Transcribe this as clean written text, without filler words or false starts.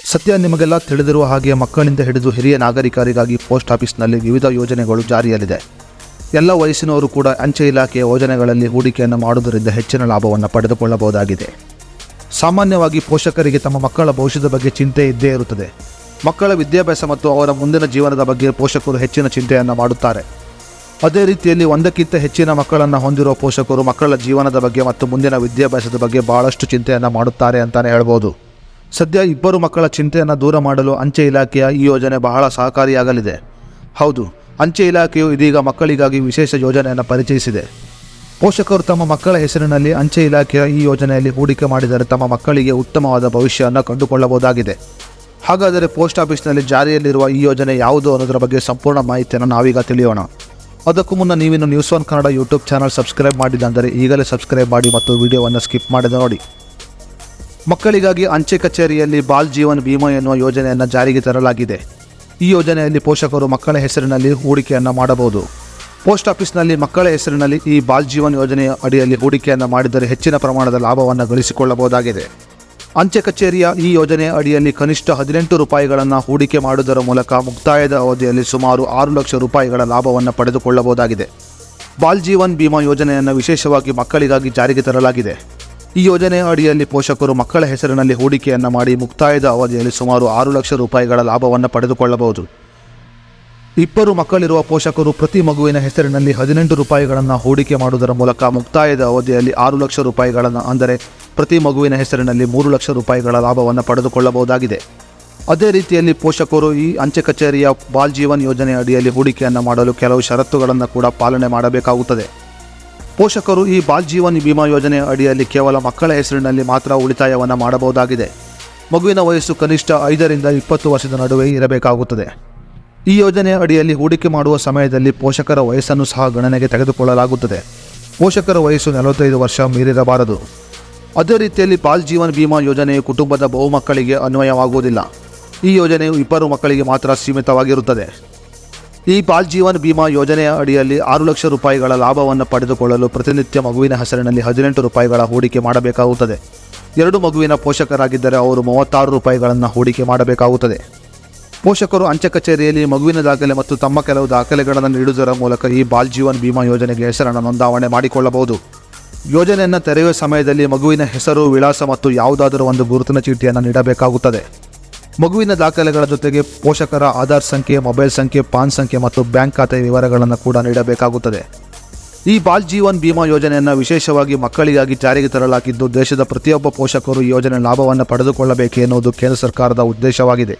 ಸದ್ಯ ನಿಮಗೆಲ್ಲ ತಿಳಿದಿರುವ ಹಾಗೆ ಮಕ್ಕಳಿಂದ ಹಿಡಿದು ಹಿರಿಯ ನಾಗರಿಕರಿಗಾಗಿ ಪೋಸ್ಟ್ ಆಫೀಸ್ನಲ್ಲಿ ವಿವಿಧ ಯೋಜನೆಗಳು ಜಾರಿಯಲ್ಲಿದೆ. ಎಲ್ಲ ವಯಸ್ಸಿನವರು ಕೂಡ ಅಂಚೆ ಇಲಾಖೆಯ ಯೋಜನೆಗಳಲ್ಲಿ ಹೂಡಿಕೆಯನ್ನು ಮಾಡುವುದರಿಂದ ಹೆಚ್ಚಿನ ಲಾಭವನ್ನು ಪಡೆದುಕೊಳ್ಳಬಹುದಾಗಿದೆ. ಸಾಮಾನ್ಯವಾಗಿ ಪೋಷಕರಿಗೆ ತಮ್ಮ ಮಕ್ಕಳ ಭವಿಷ್ಯದ ಬಗ್ಗೆ ಚಿಂತೆ ಇದ್ದೇ ಇರುತ್ತದೆ. ಮಕ್ಕಳ ವಿದ್ಯಾಭ್ಯಾಸ ಮತ್ತು ಅವರ ಮುಂದಿನ ಜೀವನದ ಬಗ್ಗೆ ಪೋಷಕರು ಹೆಚ್ಚಿನ ಚಿಂತೆಯನ್ನು ಮಾಡುತ್ತಾರೆ. ಅದೇ ರೀತಿಯಲ್ಲಿ ಒಂದಕ್ಕಿಂತ ಹೆಚ್ಚಿನ ಮಕ್ಕಳನ್ನು ಹೊಂದಿರುವ ಪೋಷಕರು ಮಕ್ಕಳ ಜೀವನದ ಬಗ್ಗೆ ಮತ್ತು ಮುಂದಿನ ವಿದ್ಯಾಭ್ಯಾಸದ ಬಗ್ಗೆ ಬಹಳಷ್ಟು ಚಿಂತೆಯನ್ನು ಮಾಡುತ್ತಾರೆ ಅಂತಲೇ ಹೇಳ್ಬೋದು. ಸದ್ಯ ಇಬ್ಬರು ಮಕ್ಕಳ ಚಿಂತೆಯನ್ನು ದೂರ ಮಾಡಲು ಅಂಚೆ ಇಲಾಖೆಯ ಈ ಯೋಜನೆ ಬಹಳ ಸಹಕಾರಿಯಾಗಲಿದೆ. ಹೌದು, ಅಂಚೆ ಇಲಾಖೆಯು ಇದೀಗ ಮಕ್ಕಳಿಗಾಗಿ ವಿಶೇಷ ಯೋಜನೆಯನ್ನು ಪರಿಚಯಿಸಿದೆ. ಪೋಷಕರು ತಮ್ಮ ಮಕ್ಕಳ ಹೆಸರಿನಲ್ಲಿ ಅಂಚೆ ಇಲಾಖೆಯ ಈ ಯೋಜನೆಯಲ್ಲಿ ಹೂಡಿಕೆ ಮಾಡಿದರೆ ತಮ್ಮ ಮಕ್ಕಳಿಗೆ ಉತ್ತಮವಾದ ಭವಿಷ್ಯವನ್ನು ಕಂಡುಕೊಳ್ಳಬಹುದಾಗಿದೆ. ಹಾಗಾದರೆ ಪೋಸ್ಟ್ ಆಫೀಸ್ನಲ್ಲಿ ಜಾರಿಯಲ್ಲಿರುವ ಈ ಯೋಜನೆ ಯಾವುದು ಅನ್ನೋದರ ಬಗ್ಗೆ ಸಂಪೂರ್ಣ ಮಾಹಿತಿಯನ್ನು ನಾವೀಗ ತಿಳಿಯೋಣ. ಅದಕ್ಕೂ ಮುನ್ನ ನೀವಿನ್ನು news one Kannada YouTube channel subscribe ಮಾಡಿದಂದರೆ ಈಗಲೇ ಸಬ್ಸ್ಕ್ರೈಬ್ ಮಾಡಿ ಮತ್ತು ವಿಡಿಯೋವನ್ನು ಸ್ಕಿಪ್ ಮಾಡದೆ ನೋಡಿ. ಮಕ್ಕಳಿಗಾಗಿ ಅಂಚೆ ಕಚೇರಿಯಲ್ಲಿ ಬಾಲ್ ಜೀವನ್ ಬಿಮಾ ಎನ್ನುವ ಯೋಜನೆಯನ್ನು ಜಾರಿಗೆ ತರಲಾಗಿದೆ. ಈ ಯೋಜನೆಯಲ್ಲಿ ಪೋಷಕರು ಮಕ್ಕಳ ಹೆಸರಿನಲ್ಲಿ ಹೂಡಿಕೆಯನ್ನು ಮಾಡಬಹುದು. ಪೋಸ್ಟ್ ಆಫೀಸ್ನಲ್ಲಿ ಮಕ್ಕಳ ಹೆಸರಿನಲ್ಲಿ ಈ ಬಾಲ್ ಜೀವನ್ ಯೋಜನೆಯ ಅಡಿಯಲ್ಲಿ ಹೂಡಿಕೆಯನ್ನು ಮಾಡಿದರೆ ಹೆಚ್ಚಿನ ಪ್ರಮಾಣದ ಲಾಭವನ್ನು ಗಳಿಸಿಕೊಳ್ಳಬಹುದಾಗಿದೆ. ಅಂಚೆ ಕಚೇರಿಯ ಈ ಯೋಜನೆಯ ಅಡಿಯಲ್ಲಿ ಕನಿಷ್ಠ 18 ರೂಪಾಯಿಗಳನ್ನು ಹೂಡಿಕೆ ಮಾಡುವುದರ ಮೂಲಕ ಮುಕ್ತಾಯದ ಅವಧಿಯಲ್ಲಿ ಸುಮಾರು 6 ಲಕ್ಷ ರೂಪಾಯಿಗಳ ಲಾಭವನ್ನು ಪಡೆದುಕೊಳ್ಳಬಹುದಾಗಿದೆ. ಬಾಲ್ ಜೀವನ್ ಬಿಮಾ ಯೋಜನೆಯನ್ನು ವಿಶೇಷವಾಗಿ ಮಕ್ಕಳಿಗಾಗಿ ಜಾರಿಗೆ ತರಲಾಗಿದೆ. ಈ ಯೋಜನೆಯ ಅಡಿಯಲ್ಲಿ ಪೋಷಕರು ಮಕ್ಕಳ ಹೆಸರಿನಲ್ಲಿ ಹೂಡಿಕೆಯನ್ನು ಮಾಡಿ ಮುಕ್ತಾಯದ ಅವಧಿಯಲ್ಲಿ ಸುಮಾರು 6 ಲಕ್ಷ ರೂಪಾಯಿಗಳ ಲಾಭವನ್ನು ಪಡೆದುಕೊಳ್ಳಬಹುದು. ಇಬ್ಬರು ಮಕ್ಕಳಿರುವ ಪೋಷಕರು ಪ್ರತಿ ಮಗುವಿನ ಹೆಸರಿನಲ್ಲಿ 18 ರೂಪಾಯಿಗಳನ್ನು ಹೂಡಿಕೆ ಮಾಡುವುದರ ಮೂಲಕ ಮುಕ್ತಾಯದ ಅವಧಿಯಲ್ಲಿ 6 ಲಕ್ಷ ರೂಪಾಯಿಗಳನ್ನು, ಅಂದರೆ ಪ್ರತಿ ಮಗುವಿನ ಹೆಸರಿನಲ್ಲಿ 3 ಲಕ್ಷ ರೂಪಾಯಿಗಳ ಲಾಭವನ್ನು ಪಡೆದುಕೊಳ್ಳಬಹುದಾಗಿದೆ. ಅದೇ ರೀತಿಯಲ್ಲಿ ಪೋಷಕರು ಈ ಅಂಚೆ ಕಚೇರಿಯ ಬಾಲ್ ಜೀವನ್ ಯೋಜನೆಯ ಅಡಿಯಲ್ಲಿ ಹೂಡಿಕೆಯನ್ನು ಮಾಡಲು ಕೆಲವು ಷರತ್ತುಗಳನ್ನು ಕೂಡ ಪಾಲನೆ ಮಾಡಬೇಕಾಗುತ್ತದೆ. ಪೋಷಕರು ಈ ಬಾಲ್ ಜೀವನ್ ಬಿಮಾ ಯೋಜನೆಯ ಅಡಿಯಲ್ಲಿ ಕೇವಲ ಮಕ್ಕಳ ಹೆಸರಿನಲ್ಲಿ ಮಾತ್ರ ಉಳಿತಾಯವನ್ನು ಮಾಡಬಹುದಾಗಿದೆ. ಮಗುವಿನ ವಯಸ್ಸು ಕನಿಷ್ಠ 5ರಿಂದ 20 ವರ್ಷದ ನಡುವೆ ಇರಬೇಕಾಗುತ್ತದೆ. ಈ ಯೋಜನೆಯ ಅಡಿಯಲ್ಲಿ ಹೂಡಿಕೆ ಮಾಡುವ ಸಮಯದಲ್ಲಿ ಪೋಷಕರ ವಯಸ್ಸನ್ನು ಸಹ ಗಣನೆಗೆ ತೆಗೆದುಕೊಳ್ಳಲಾಗುತ್ತದೆ. ಪೋಷಕರ ವಯಸ್ಸು 45 ವರ್ಷ ಮೀರಿರಬಾರದು. ಅದೇ ರೀತಿಯಲ್ಲಿ ಬಾಲ್ ಜೀವನ್ ಬಿಮಾ ಯೋಜನೆಯು ಕುಟುಂಬದ ಬಹುಮಕ್ಕಳಿಗೆ ಅನ್ವಯವಾಗುವುದಿಲ್ಲ. ಈ ಯೋಜನೆಯು ಇಬ್ಬರು ಮಕ್ಕಳಿಗೆ ಮಾತ್ರ ಸೀಮಿತವಾಗಿರುತ್ತದೆ. ಈ ಬಾಲ್ ಜೀವನ್ ಬಿಮಾ ಯೋಜನೆಯ ಅಡಿಯಲ್ಲಿ 6 ಲಕ್ಷ ರೂಪಾಯಿಗಳ ಲಾಭವನ್ನು ಪಡೆದುಕೊಳ್ಳಲು ಪ್ರತಿನಿತ್ಯ ಮಗುವಿನ ಹೆಸರಿನಲ್ಲಿ 18 ರೂಪಾಯಿಗಳ ಹೂಡಿಕೆ ಮಾಡಬೇಕಾಗುತ್ತದೆ. 2 ಮಗುವಿನ ಪೋಷಕರಾಗಿದ್ದರೆ ಅವರು 36 ರೂಪಾಯಿಗಳನ್ನು ಹೂಡಿಕೆ ಮಾಡಬೇಕಾಗುತ್ತದೆ. ಪೋಷಕರು ಅಂಚೆ ಕಚೇರಿಯಲ್ಲಿ ಮಗುವಿನ ದಾಖಲೆ ಮತ್ತು ತಮ್ಮ ಕೆಲವು ದಾಖಲೆಗಳನ್ನು ನೀಡುವುದರ ಮೂಲಕ ಈ ಬಾಲ್ ಜೀವನ್ ಬಿಮಾ ಯೋಜನೆಗೆ ಹೆಸರನ್ನು ನೋಂದಾವಣೆ ಮಾಡಿಕೊಳ್ಳಬಹುದು. ಯೋಜನೆಯನ್ನು ತೆರೆಯುವ ಸಮಯದಲ್ಲಿ ಮಗುವಿನ ಹೆಸರು, ವಿಳಾಸ ಮತ್ತು ಯಾವುದಾದರೂ ಒಂದು ಗುರುತಿನ ಚೀಟಿಯನ್ನು ನೀಡಬೇಕಾಗುತ್ತದೆ. ಮಗುವಿನ ದಾಖಲೆಗಳ ಜೊತೆಗೆ ಪೋಷಕರ ಆಧಾರ್ ಸಂಖ್ಯೆ, ಮೊಬೈಲ್ ಸಂಖ್ಯೆ, ಪಾನ್ ಸಂಖ್ಯೆ ಮತ್ತು ಬ್ಯಾಂಕ್ ಖಾತೆ ವಿವರಗಳನ್ನು ಕೂಡ ನೀಡಬೇಕಾಗುತ್ತದೆ. ಈ ಬಾಲ್ ಜೀವನ್ ಬಿಮಾ ಯೋಜನೆಯನ್ನು ವಿಶೇಷವಾಗಿ ಮಕ್ಕಳಿಗಾಗಿ ಜಾರಿಗೆ ತರಲಾಗಿದ್ದು, ದೇಶದ ಪ್ರತಿಯೊಬ್ಬ ಪೋಷಕರು ಈ ಯೋಜನೆ ಲಾಭವನ್ನು ಪಡೆದುಕೊಳ್ಳಬೇಕು ಎನ್ನುವುದು ಕೇಂದ್ರ ಸರ್ಕಾರದ ಉದ್ದೇಶವಾಗಿದೆ.